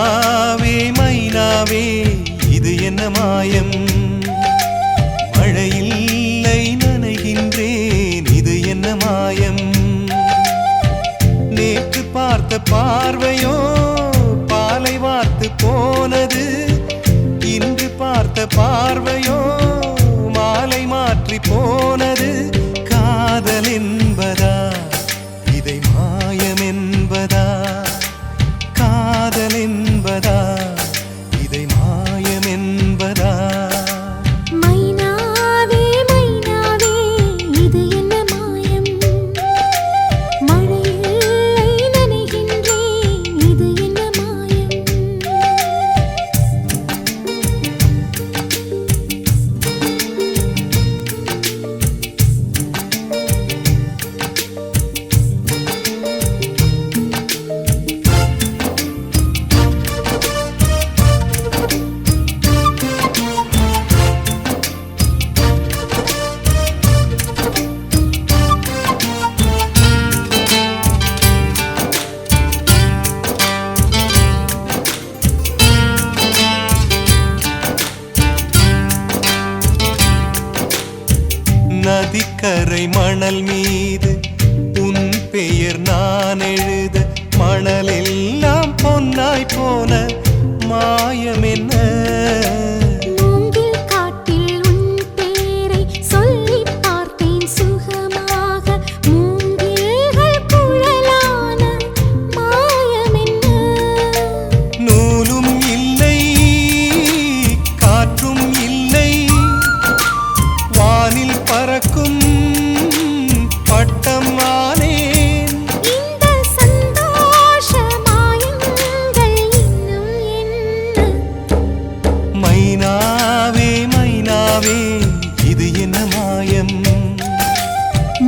மைனாவே மைனாவே இது என்ன மாயம் மழையில்லை நனைகின்றேன் இது என்ன மாயம் நேற்று பார்த்த பார்வையோ பாலை வார்த்து போனது இன்று பார்த்த பார்வையோ மாலை மாற்றி போனது காதல் என்பதா இதை மாயம் என்பதா காதல் என்பதா இதை மாயம் என்பதா மைனாவே மைனாவே இது என்ன மாயம் மழையில்லை நனைகின்றேன் இது என்ன மாயம் நதிக்கரை மணல் மீது உன் பெயர் நான் எழுத மணலெல்லாம் பொன்னாய் போன மாயம் என்ன மூங்கில் காட்டில் உன் பேரை சொல்லி பார்த்தேன் சுகமாக மூங்கில்கள் குழலான மாயம் என்ன நூலும் இல்லை காற்றும் இல்லை வானில் பறக்கும் பட்டம் ஆனேன் இந்த சந்தோஷ மாயங்கள் இன்னும் என்ன மைனாவே மைனாவே இது என்ன மாயம்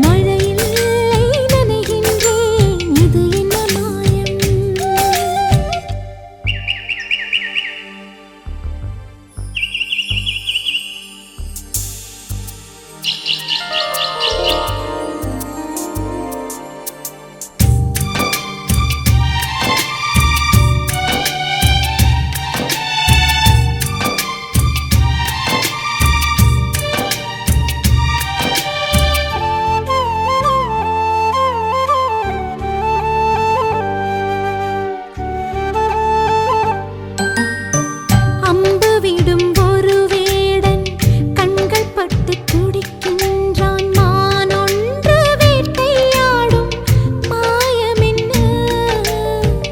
மழையில்லை நனைகின்றேன் இது என்ன மாயம் அம்பு விடும் ஒரு வேடன் கண்கள் பட்டு துடிக்கின்றான் மான் ஒன்று வேட்டையாடும் மாயம் என்ன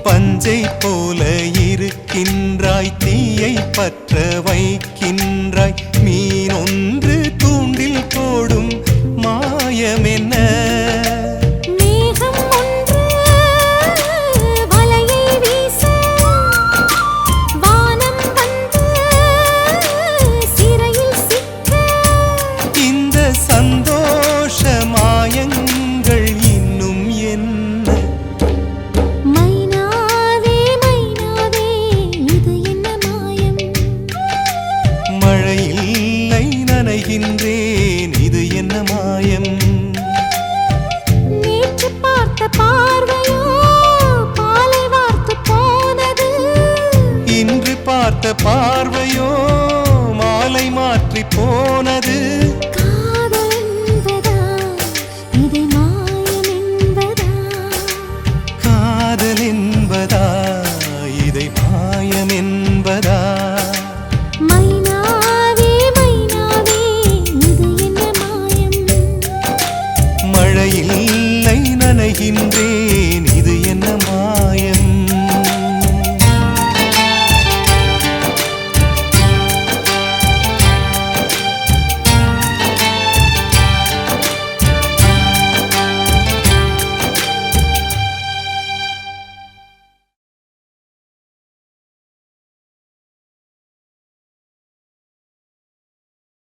பஞ்சை போல இருக்கின்றாய் தீயை பற்ற வைக்கின்றாய் மீன் ஒன்று தூண்டில் போடும் மாயம் என்ன மேகம் ஒன்று வலையை வீச வானம் வந்து சிறையில் சிக்க இந்த சந்தோஷ மாயங்கள் இன்னும் என்ன மைனாவே மைனாவே இது என்ன மாயம் மழையில்லை நனைகின்றேன் இது என்ன மாயம் நேற்று பார்த்த பார்வையோ பாலை வார்த்து போனது இன்று பார்த்த பார்வையோ மாலை மாற்றி போனது